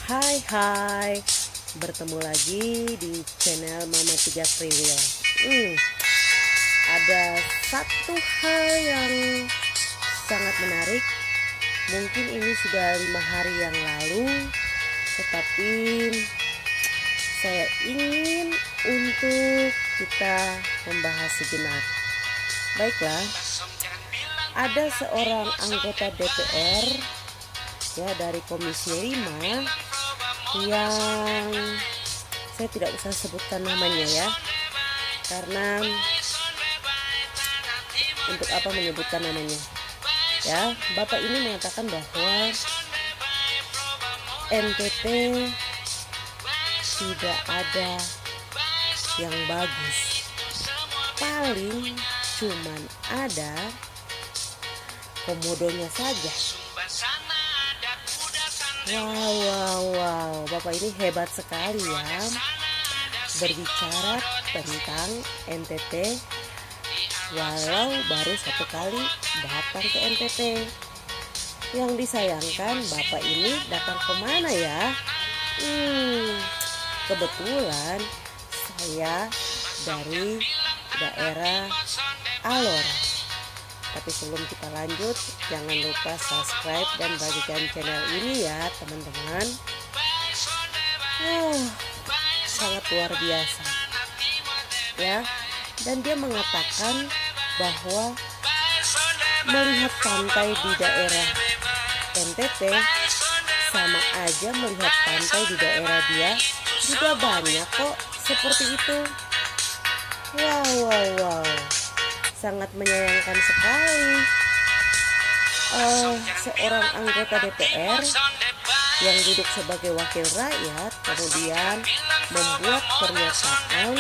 Hai, bertemu lagi di channel Mama Tiga Free Will. Ada satu hal yang sangat menarik. Mungkin ini sudah 5 hari yang lalu, tetapi saya ingin untuk kita membahas sejenak. Baiklah, ada seorang anggota DPR ya dari Komisi 5 yang saya tidak usah sebutkan namanya ya, karena untuk apa menyebutkan namanya ya. Bapak ini mengatakan bahwa NTT tidak ada yang bagus, paling cuman ada komodonya saja. Wow, Bapak ini hebat sekali ya, berbicara tentang NTT walau baru 1 kali datang ke NTT. Yang disayangkan Bapak ini datang kemana ya? Kebetulan saya dari daerah Alor. Tapi sebelum kita lanjut, jangan lupa subscribe dan bagikan channel ini ya teman-teman. Sangat luar biasa ya. Dan dia mengatakan bahwa melihat pantai di daerah NTT sama aja melihat pantai di daerah dia, juga banyak kok seperti itu. Wow, sangat menyayangkan sekali. Seorang anggota DPR yang duduk sebagai wakil rakyat kemudian membuat pernyataan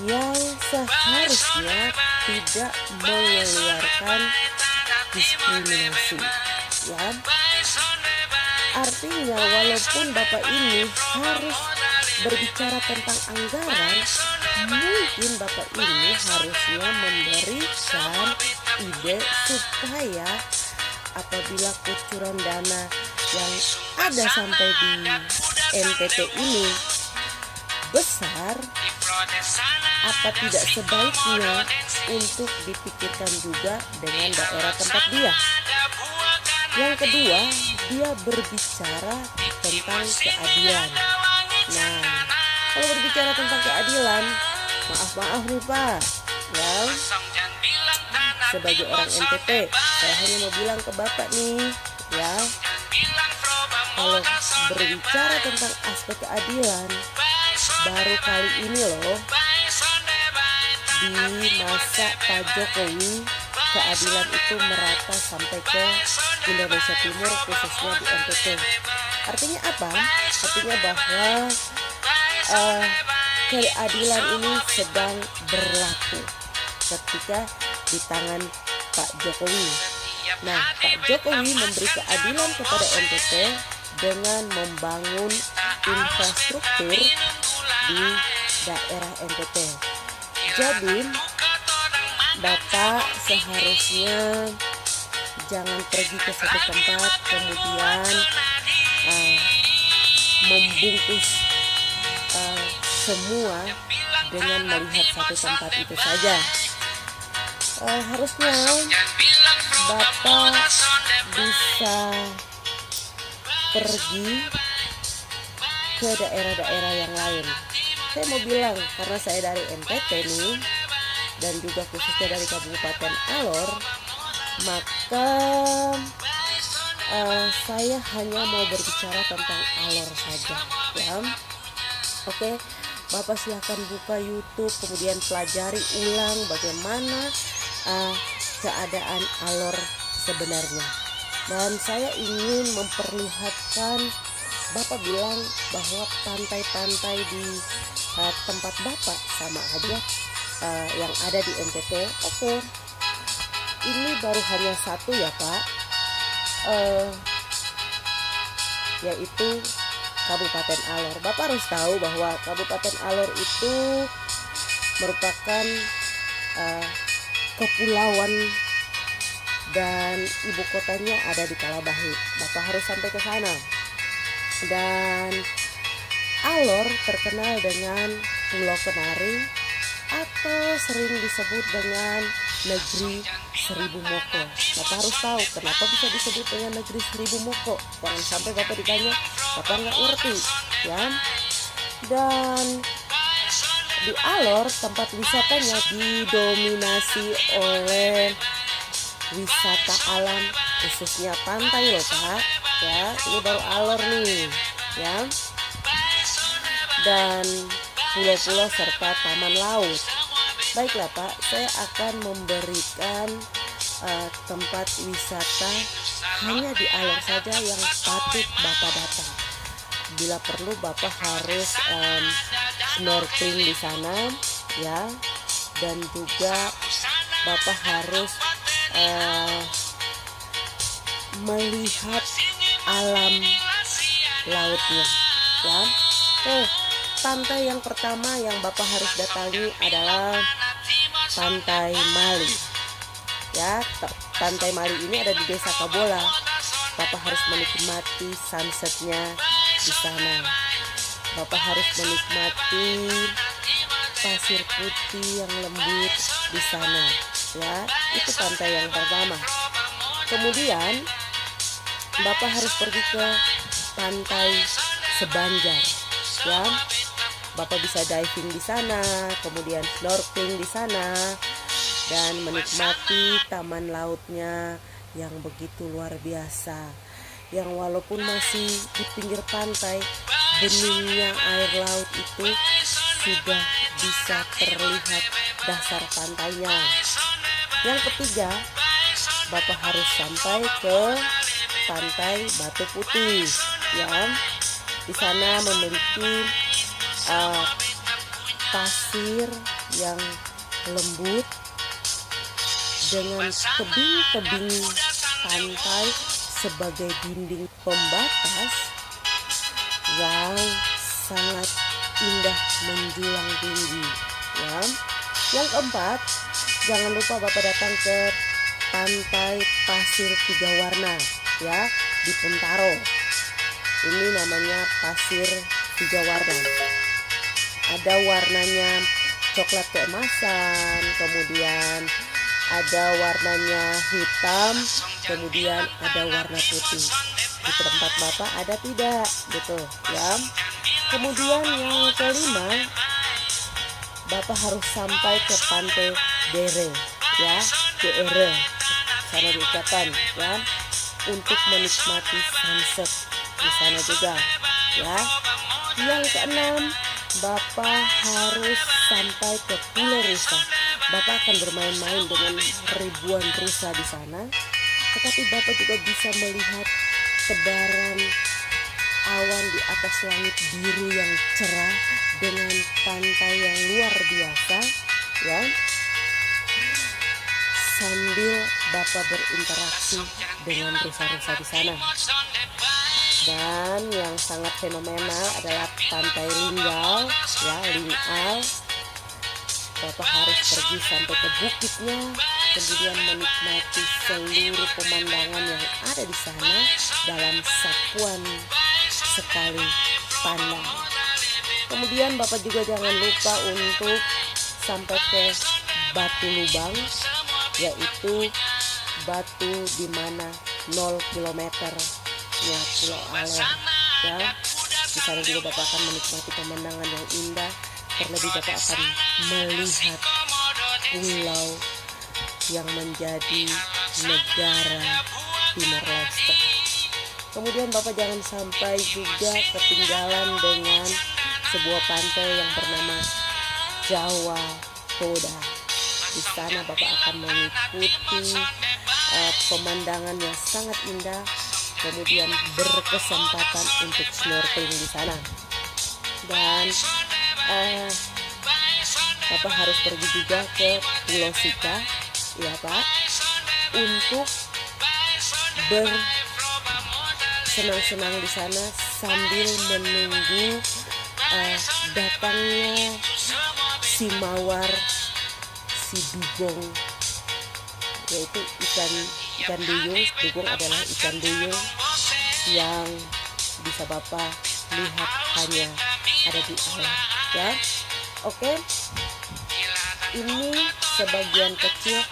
yang seharusnya tidak mengeluarkan diskriminasi ya. Artinya walaupun Bapak ini harus berbicara tentang anggaran, mungkin Bapak ini harusnya memberikan ide supaya apabila kucuran dana yang ada sampai di NTT ini besar, apa tidak sebaiknya untuk dipikirkan juga dengan daerah tempat dia. Yang kedua, dia berbicara tentang keadilan. Nah, kalau berbicara tentang keadilan, maaf nih Pak ya, sebagai orang NTT saya hanya mau bilang ke Bapak nih ya, kalau berbicara tentang aspek keadilan, baru kali ini loh di masa Pak Jokowi keadilan itu merata sampai ke Indonesia Timur, khususnya di NTT. Artinya apa? Artinya bahwa keadilan ini sedang berlaku ketika di tangan Pak Jokowi. Nah, Pak Jokowi memberi keadilan kepada NTT dengan membangun infrastruktur di daerah NTT. Jadi, Bapak seharusnya jangan pergi ke satu tempat kemudian membungkus semua dengan melihat satu tempat itu saja. Harusnya Bapak bisa pergi ke daerah-daerah yang lain. Saya mau bilang, karena saya dari NTT nih, dan juga khususnya dari Kabupaten Alor, maka saya hanya mau berbicara tentang Alor saja ya. Oke, Bapak silahkan buka YouTube, kemudian pelajari ulang bagaimana keadaan Alor sebenarnya. Dan saya ingin memperlihatkan, Bapak bilang bahwa pantai-pantai di tempat Bapak sama aja yang ada di NTT. Oke, ini baru hanya satu ya Pak, yaitu Kabupaten Alor. Bapak harus tahu bahwa Kabupaten Alor itu merupakan kepulauan dan ibu kotanya ada di Kalabahi. Bapak harus sampai ke sana. Dan Alor terkenal dengan Pulau Kenari atau sering disebut dengan negeri seribu moko. Bapak harus tahu kenapa bisa disebut dengan negeri seribu moko. Jangan sampai Bapak ditanya, Bapak nggak ngerti, ya. Dan di Alor tempat wisatanya didominasi oleh wisata alam, khususnya pantai loh Pak, ya. Ini baru Alor nih, ya. Dan pulau-pulau serta taman laut. Baiklah Pak, saya akan memberikan tempat wisata hanya di Alor saja yang patut Bapak datang. Bila perlu Bapak harus snorkeling di sana, ya. Dan juga Bapak harus melihat alam lautnya, ya. Pantai yang pertama yang Bapak harus datangi adalah Pantai Mali. Ya, Pantai Mali ini ada di Desa Kabola. Bapak harus menikmati sunsetnya di sana. Bapak harus menikmati pasir putih yang lembut di sana. Ya, itu pantai yang pertama. Kemudian Bapak harus pergi ke Pantai Sebanjar. Ya, Bapak bisa diving di sana, kemudian snorkeling di sana, dan menikmati taman lautnya yang begitu luar biasa. Yang walaupun masih di pinggir pantai, beningnya air laut itu sudah bisa terlihat dasar pantainya. Yang ketiga, Bapak harus sampai ke Pantai Batu Putih, ya. Di sana memiliki pasir yang lembut dengan tebing-tebing pantai sebagai dinding pembatas yang sangat indah menjulang tinggi, ya. Yang keempat, jangan lupa Bapak datang ke Pantai Pasir Tiga Warna, ya, di Puntaro. Ini namanya pasir tiga warna. Ada warnanya coklat keemasan, kemudian ada warnanya hitam, kemudian ada warna putih. Di tempat Bapak ada tidak, gitu, ya. Kemudian yang kelima, Bapak harus sampai ke Pantai Dere, ya, Dere, sana diucapkan, ya, untuk menikmati sunset di sana juga, ya. Yang keenam, Bapak harus sampai ke Pulau Rusa. Bapak akan bermain-main dengan ribuan rusa di sana, tetapi Bapak juga bisa melihat tebaran awan di atas langit biru yang cerah dengan pantai yang luar biasa, ya. Sambil Bapak berinteraksi dengan rusa-rusa di sana. Dan yang sangat fenomenal adalah Pantai Linggal, ya, Lingal. Bapak harus pergi sampai ke bukitnya, kemudian menikmati seluruh pemandangan yang ada di sana dalam satuan sekali pandang. Kemudian Bapak juga jangan lupa untuk sampai ke Batu Lubang, yaitu batu di mana 0 km ya Pulau Alor, ya. Di sana juga Bapak akan menikmati pemandangan yang indah. Terlebih Bapak akan melihat pulau yang menjadi negara Timor Leste. Kemudian Bapak jangan sampai juga ketinggalan dengan sebuah pantai yang bernama Jawa Poda. Di sana Bapak akan mengikuti pemandangan yang sangat indah, kemudian berkesempatan untuk snorkeling di sana. Dan Bapak harus pergi juga ke Pulau Sika, ya Pak, untuk bersenang-senang di sana sambil menunggu datangnya si mawar, si dugong, yaitu ikan duyung. Dugong adalah ikan duyung yang bisa Bapak lihat hanya ada di alam ya. Oke, ini sebagian kecil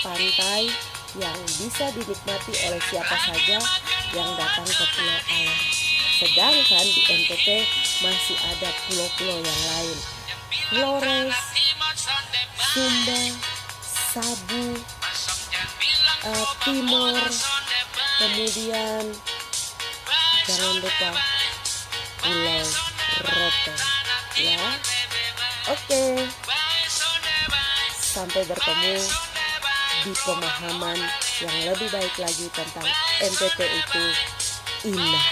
pantai yang bisa dinikmati oleh siapa saja yang datang ke Pulau Alam. Sedangkan di NTT masih ada pulau-pulau yang lain, Flores, Sumba, Sabu, Timor, kemudian jangan lupa Pulau Rote ya. Oke, sampai bertemu di pemahaman yang lebih baik lagi tentang NTT itu indah.